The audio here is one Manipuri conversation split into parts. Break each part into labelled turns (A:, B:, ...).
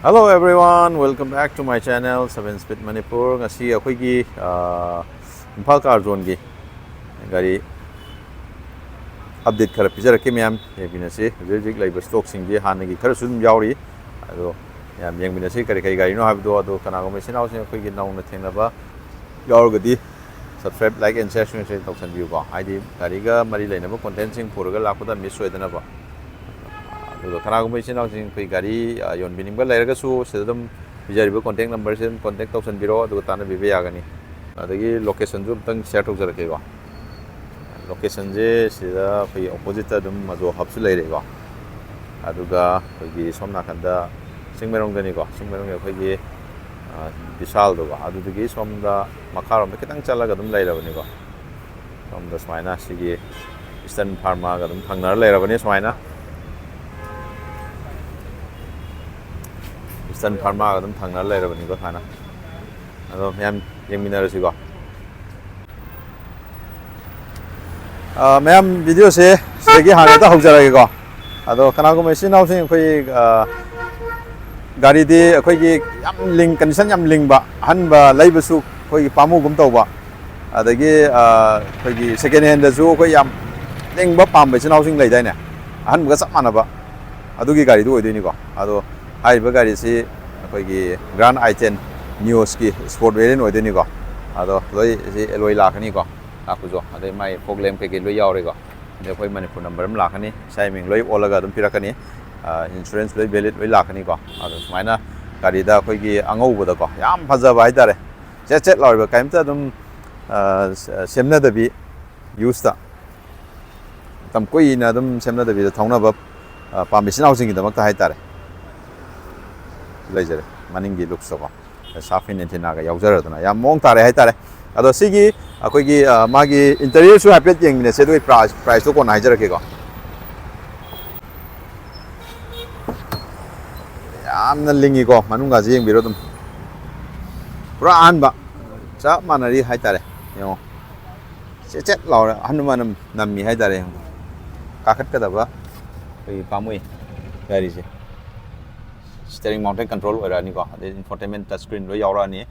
A: Hello everyone, welcome back to my channel 7 Speed Manipur. Ngasi akhoi Imphal car zone gi gari update khara pijarake myam yebinase hujik laiba stock sing gi hanagi khara sum yauri ado yam yengbinase kari gari no habdo ado kana go machine house akhoi gi nauna thenaba yaurgadi subscribe like and share tausan view ko id gari ga mari lainaba content sing puraga lakuda miss soidana ba ado kana go machine house akhoi gari yon bining ba lairaga su sedam bijariba contact number sem contact tausan biro ado tana bibe yagani adagi location ju tang share taujarake ko location je sida khoi opposite dum majo hapsu leire ko aduga khoi gi somna khanda singmerong dani ko singmerong khoi gi bisal do adugi somda makarom kitang chalaga dum leirabani ko somda smaina sigi eastern pharma ga dum thangnar leirabani smaina eastern pharma ga dum thangnar leirabani ko thana ado myam yengminarasi ko ma'am video से सिदगी हाने ता हौजरागे को अदो कनागो मशीन हाउसिंग अखोई गाड़ी दे अखोई की याम लिंक कंडीशन याम लिंक बा हन बा लाइबसु अखोई पामु गुम तौबा अदगी अखोई की सेकेंड हैंड दसु अखोई याम लिंक बा पाम मशीन हाउसिंग लैदाइने हन बगा सब मानबा अदुगी गाड़ी दु ओइदोइनि को अदो हाइबा गाड़ी से अखोई की ग्रांड i10 न्यूस की स्पोर्ट वेरिएंट ओइदोइनि को अदो लोई से एलॉय लाखनी को लाखुजो अदे माय प्रॉब्लम के लोई यावरे को दे कोई मणिपुर नंबर हम लाखनी साइमिंग लोई ओलगा दम पिरकनी इंश्योरेंस लोई वैलिड लोई लाखनी को अदो समाइना गाड़ी दा कोई की अंगौबदा को याम फजबा हाइतारे चेट लावरिबा काइमता दम सेमना दबी यूज ता तम कोई ना दम सेमना दबी थौनाबा पामिसिन हाउसिंग की दमकता हाइतारे लेजरे मनिंगी लुक्स को साफिन एंटीना का यावजरदना याम मोंग तारे हाइतारे अदो सिगी अखोगी मागी इंटीरियर सु हैपेट येंगने से दोई प्राइस तो कोन हाइजरके को यामना लिंगी को मनुंगा जे येंबिरो दम पुरा आनबा चा मानरी हाइतारे यो चेट लावरे हनुमान नम्मी हाइतारे काखत कदबा कोई पामुई गाड़ी से स्टीयरिंग माउंटेन कंट्रोल ओरानी को इंफोटेनमेंट टच स्क्रीन लो यावरानी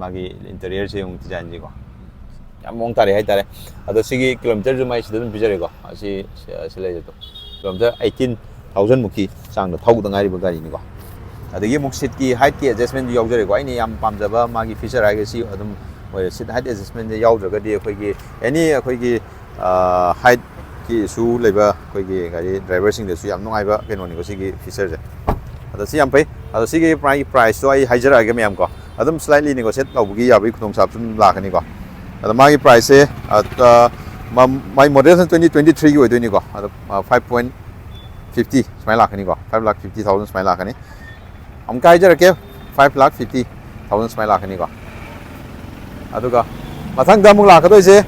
A: मागी इंटीरियर से yung design ji ko yam mong tare hai tare ado sigi kilometer ju mai sidum bijare ko asi sile je to kilometer 18000 mukhi sang da thau da ngai ba gari ni ko adagi muk seat ki height ki adjustment yaw jare ko ai ni yam pam jaba magi feature ai si adum seat height adjustment yaw jaga di khoi gi any khoi gi height ki su leba khoi gi gari driver sing de su yam ngai ba keno ni ko sigi feature je ado si yam pai ado sigi price so ai haijara ga myam ko adum slightly negotiate lawbugi yabi khudong sap sum lakani ko ada magi price e my model 2023 gi oidoi ni ko ada 5.50 smai lakani ko 5,50,000 smai lakani am kai jara ke 5,50,000 smai lakani ko aduga mathang da mung lakadoi se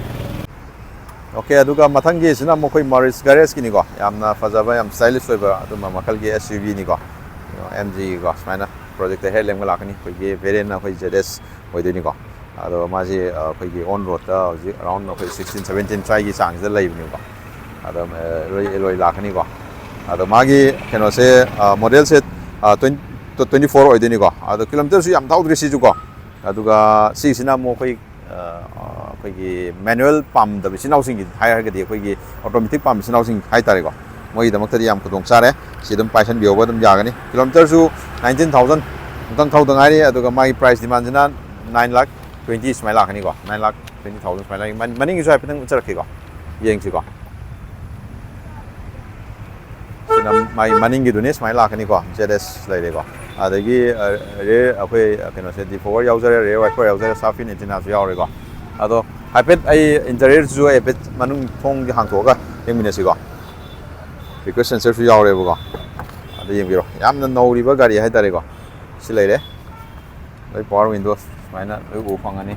A: okay aduga mathang gi sina mokoi Maruti garage ki ni ko yamna fajaba yam stylish oiba aduma makal gi SUV ni ko MG ko smaina project the headline lakani koi ge variant na koi ZS oidini ko ado maji koi ge on road ta around koi 16-17 try gi sang da laib ni ko ado loi lakani ko ado magi keno se model set 24 oidini ko ado kilometer su yam thawdri si ju ko aduga si sina mo koi koi ge manual pump da bisin housing gi higher ga di koi ge automatic pump bisin housing hai tare ko moi da makta yam khudong sare sidum paisan bioba dum jagani kilometer su 19,000 tang thau tang ai aduga mai price demand jina 9,20,000 smai lakani ko 9,20,000 smai lak maning isu hapetang charakhi ko yeng si ko sinam mai maning gi dune smai lakani ko ZS lai le ko adagi re akoi keno se di forward user re wiper user safin antenna su yaure ko ado hapet ai interior su hapet manung thong gi hang thoga yengmine si ko because sensor su yaure bo ko ado yengbiro yamna noriba gari hai tare ko silai loi power windows maina loi u phangani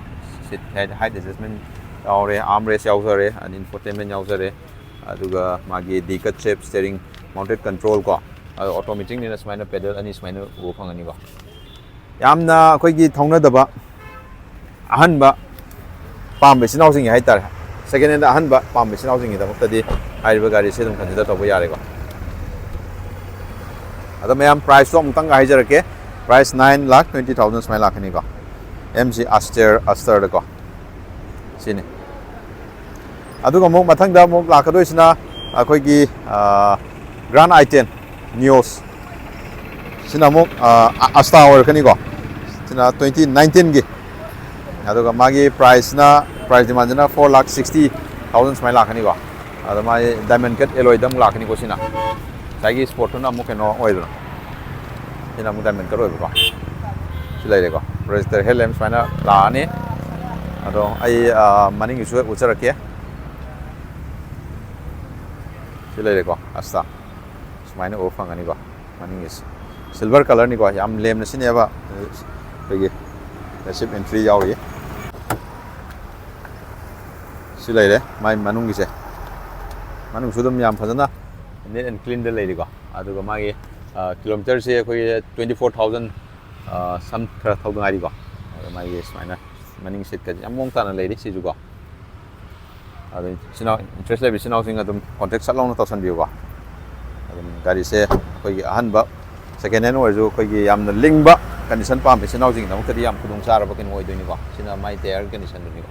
A: seat height adjustment yaure armrest yausare and infotainment yausare aduga magi decat shape steering mounted control ko automatic ni smaina pedal ani smaina u phangani ko yamna khoi gi thongna daba ahan ba pam be sin housing hai tare second hand ahan ba pam be sin housing da mukta di haiba gari se dum consider to bo yare ko ada mayam price so amtang ga haijarake price 9,20,000 smile lakh ni ko MC Astor da ko sini aduga muk mathang da muk lakh doi sina akhoi gi Grand i10 Neos sina muk Astor kani ko sina 2019 gi aduga magi price demand na 4,60,000 smile lakh ni ko adu mai diamond cut alloy dam lakh ni ko sina sagi sport na muk no oi do sina muk diamond cut oi ko silai de ko register helm smile la ni ado ai maning isu uchara ke silai de ko asta smile o fang ani ko maning is silver color ni ko yam lem na sine ba pegi receipt entry yauri silai de mai manung gi se manung sudum yam phajana neat and clean de lei di ko aduga magi kilometer se koi 24,000 some 30,000 ai di ko magi smile maning sit ka yam mong ta na lei di si ju ko adu sinau interest level sinau sing adum contact sat long na tawsan biu ko adum gari se koi ahan ba second hand or ju koi gi yam na ling ba condition pam pe sinau jing na ko di yam khudung sar ba ken oi do ni ko sina mai tire condition ni ko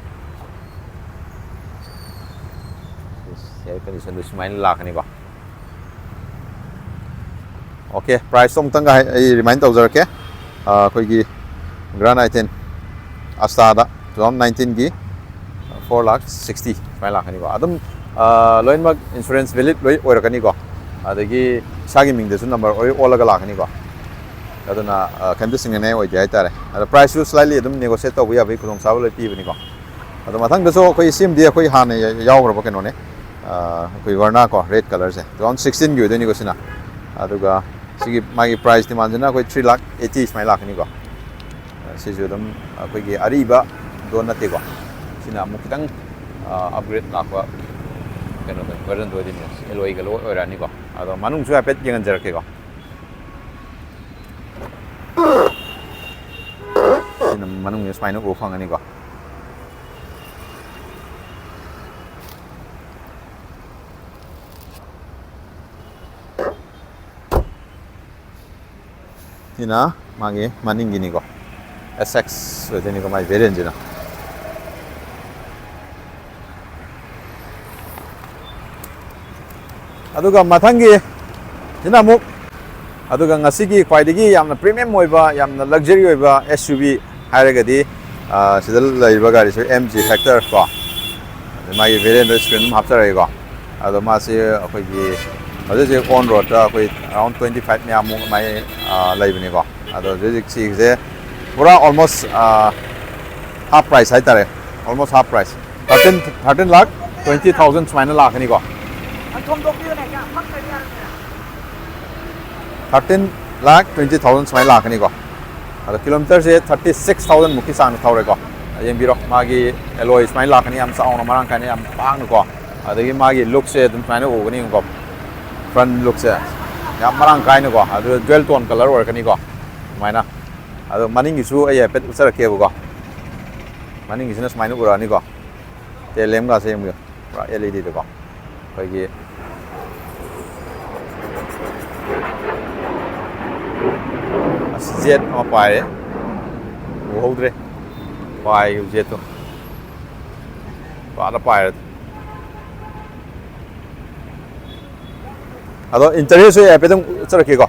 A: air condition du smile lakh ni ko okay price tong tang ga remind tau jar ke koi gi Grand i10 Astor da 2019 gi 4,60,000 smile lakh ni ko adum loin mag insurance valid loi oi ra kani ko adagi sagi ming de su number oi olaga lakh ni ko aduna kan sing ne oi jai tare ada price su slightly adum negotiate tau ya bai khudong sa loi pi ni ko adu mathang da so koi sim dia koi han ne yaw ra ba keno ne koi Verna ko red color se 2016 gi ni ko sina aduga sigi magi price demand na koi 3,80,000 smile lakh ni ko si ju dum koi gi ariba don na te ko sina mu kitang upgrade lakwa keno da version do din alloy ga lo ora ni ko ado manung su apet yengan jar ke ko sina manung ni smile ko phang ani ko sina magi maning gini ko SX so ni ko mai variant jina aduga mathangi sina muk aduga ngasigi khwaidigi yamna premium oiba yamna luxury oiba SUV hairagadi sidal laiba gari so MG Hector ko mai variant screen hapsara ko ado ma se akhoi gi ado je on road koi around 25 nya mu mai live ni ko ado je si je pura almost half price hai tare almost half price 13 lakh 20,000 smile lakh ni ko 13 lakh 20,000 smile lakh ni ko ado kilometer se 36,000 muki sang thawre ko yeng biro magi alloy smile lakh ni am sa on marang kan am pang ko adagi magi look se dum smile o ni ko front look se yam marang kai ni ko adu dual tone color or kani ko maina adu maning isu ay pet usara ke ko maning isu na smile ura ni ko te lem ga se mu ra LED de ko koi gi jet ma pai wo hodre pai jet to pa da pai ado interior se ape dum chara ke ko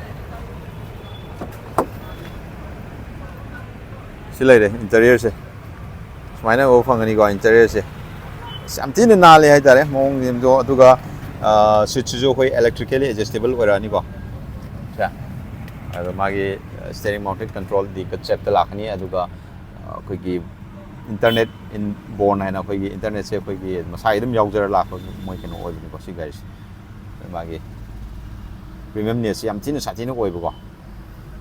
A: silai de interior se smaina o phangani ko interior se samtin na le hai tare mong nim do aduga switch jo koi electrically adjustable ora ni ko ja ado magi steering mounted control di concept lakhni aduga koi gi internet in born haina koi gi internet se koi gi masai dum yaujara lakh moi keno oi ni ko si guys magi premium ne si am tin sa tin oi ko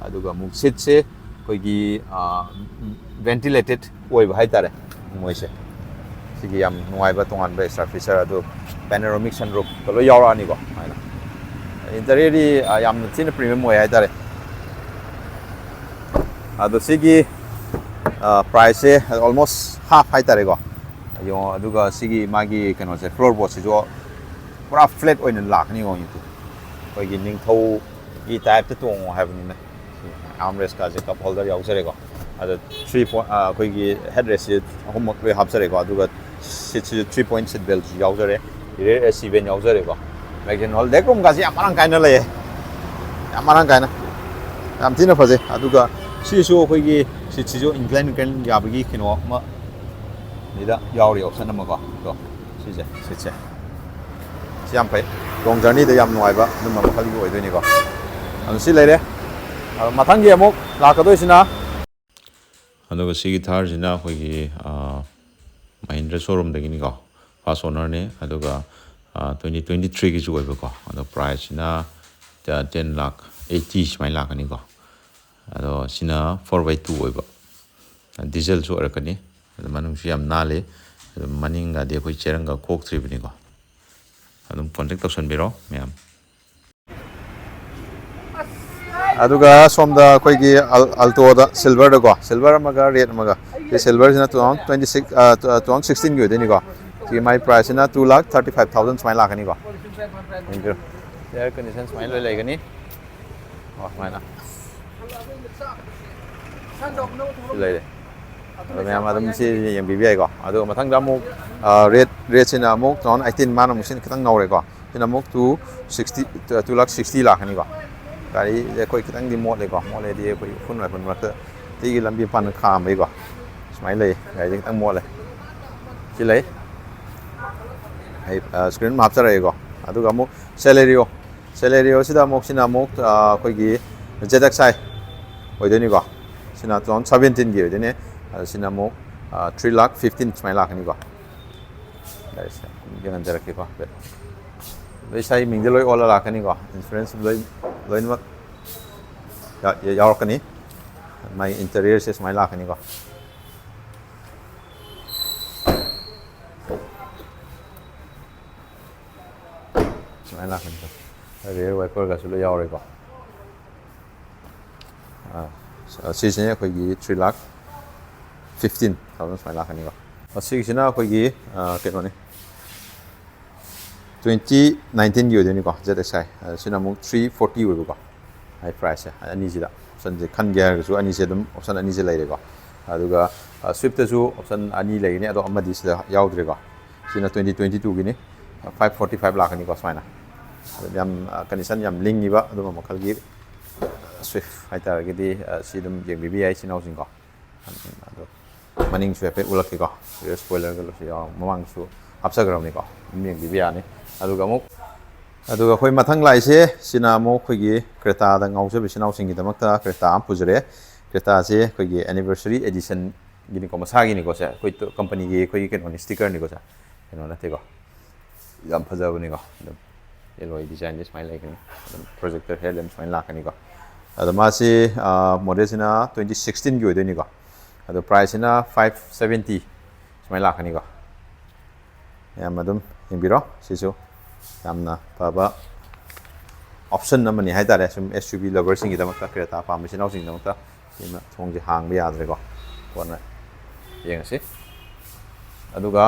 A: aduga muk seat se koi gi ventilated oi ba hai tare moi se sigi yam nuai ba tongan ba extra feature adu panoramic sunroof to lo yaura ni ko haina interior di yam tin premium oi hai tare adu sigi price almost half hai tare ko yo aduga sigi magi kano se floorboard se jo pura flat oin lakh ni ko yitu koi gi ning thau gi type te tong have ni na armrest ka cup holder yaujare ko adu 3 point akhoi headrest ahummak loi hapjare ko aduga seat 3 point seat belt yaujare rear AC ben yaujare ko magazine hall dekrom ga si amarang kaina lay amarang kaina yam thina faje aduga si su akhoi seat si jo incline kan yabagi kino ma nida yauri option ma ko to si je seat se si am pai long journey da yam noi ba num ma khali oi doi ni ko anu si lay re mathang gi amuk la ka doi sina aduga si Thar jina akhoi gi Mahindra showroom dagi ni ko first owner ne aduga 2023 gi ju oi ba ko adu price na 10 lakh 80 smai lakh ani ko ado sina 4x2 oi ba diesel su arakani manung si am na le maning ga de khoi cherang ga khok tri bini ko adum contact tausan biro ma'am aduga somda khoi gi alto da silver da ko silver amaga red amaga the silver is na 2026 2016 gi deni ko ki my price na 2,35,000 smai lakh ani ko thank you air condition smai loi lai gani oh smai na lai de ma'am adum si yang BBI ko adu mathang da mu red sina mu 2018 man mu sin khitang nau re ko sina mu 2,60 lakh ani ko gari je koi kitang di mod le ko mod le di koi phun lai phun ma ta ti gi lambi pan kham mai ko smai le gari je kitang mod le chi le ai screen map cha re ko adu ga mu Celerio sida mu sina mu koi gi ZXi oi de ni ko sina 2017 gi de ne sina mu 3,15 smai lakh ni ko gari se yang jar ki ko loi sai ming de loi ola lakh ni ko insurance loi mak ya yaurkani my interior se smai lakh ni ko smai lakh ni ko rear wiper ga su lo yaure ko si se khoi gi 3,15,000 smai lakh ni ko si sina khoi gi ke no ni 2019 gi de ni ko ZXi sina mu 340 oi ko high price ani sida option je khan ge su ani se dum option ani se lai re ko aduga Swift su option ani lai ni ado amadi sida yaudre ko sina 2022 gi ni 545 lakh ni ko smaina yam condition yam ling ni ba adu ma khal gi Swift hai tar gi di sidum je BBI sinau sing ko ado maning su pe ulak ki ko spoiler ga lo si mamang su hapsa gram ni ko mi BBI ni aduga mu aduga khoi mathang lai se sina mo khoi gi Creta da ngau se bisinau sing gi damak ta Creta am pujre Creta se khoi gi anniversary edition gi ni ko masa gi ni ko se khoi to company gi khoi ken on sticker ni ko sa eno na te ko yam phaja ni ko alloy design is my like projector headlamp smile lakh ni ko adu ma se model sina 2016 gi oi ni ko adu price sina 570 smile lakh ni ko yam adum himbiro sisu Yamna Faba option namani hai tare sum SUV lover sing gidamak ta Creta pa mi sinau sing damak ta sima thong ji hang ba yadre ko kona yeng si aduga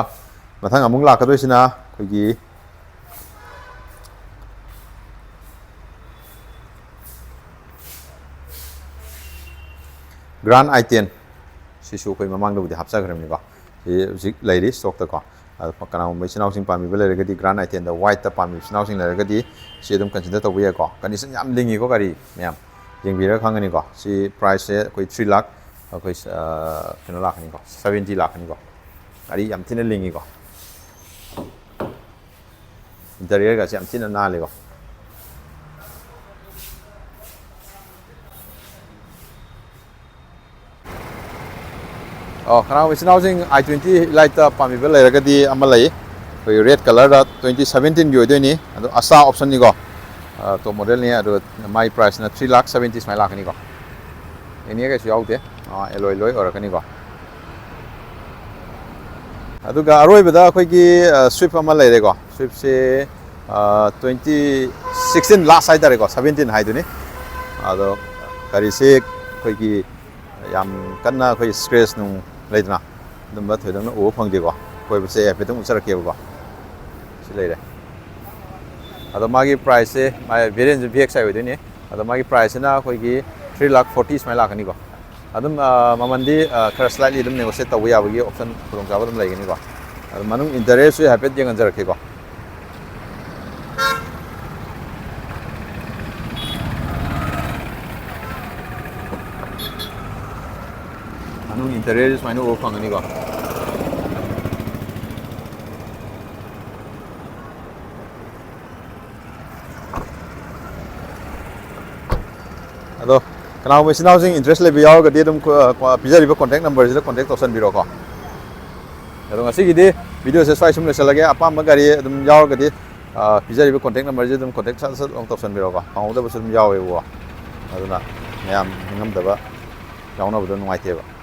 A: mathang amung la ka doi sina khoi gi Grand i10 sisu khoi mamang do di hapsa gram ni ko zik lairi stock ta ko kana mai sinau sing pami bele ga di Grand i10 da white ta pami sinau sing la ga di si dum consider to buya ko condition yam lingi ko gari myam jing bi ra khang ni ko si price se koi 3 lakh koi kino lakh ni ko 70 lakh ni ko gari yam tin lingi ko interior ga yam tin na le ko kana mai sinau sing i20 light ta pami bele ga di amalai koi red color da 2017 gi oi ni ado asa option ni ko to model ni ado my price na 3,70,000 smai lakh ni ko ini ga su yaute alloy loi or ka ni ko adu ga aroi bada khoi gi Swift ama lai re ko Swift se 2016 last side re ko 17 hai du ni ado kari se khoi gi yam kanna khoi scratch nu leidna dum ba thoidang na o phang de ko koi ba se pe tung usar ke ko si lai re ado magi price se my variant VXi oi du ni ado magi price na khoi gi 3,40,000 sumai lakani ko adum mamandi khara slightly dum negotiate tawu yabagi option khudong chaba dum laigani ko adum manung interest su hapet jeng anjar ke ko manung interest mainu o phangani ko ado kana mo sinaw sing interest le biyaw ga dum pizza riba contact number is contact option biro ko ado ngasi gidi video se swai sum le salage apa magari dum yaw ga di pizza riba contact number is dum contact sa option biro ko pangau da busum yaw e wo ado na yam ngam da ba yaw na bu ngai te ba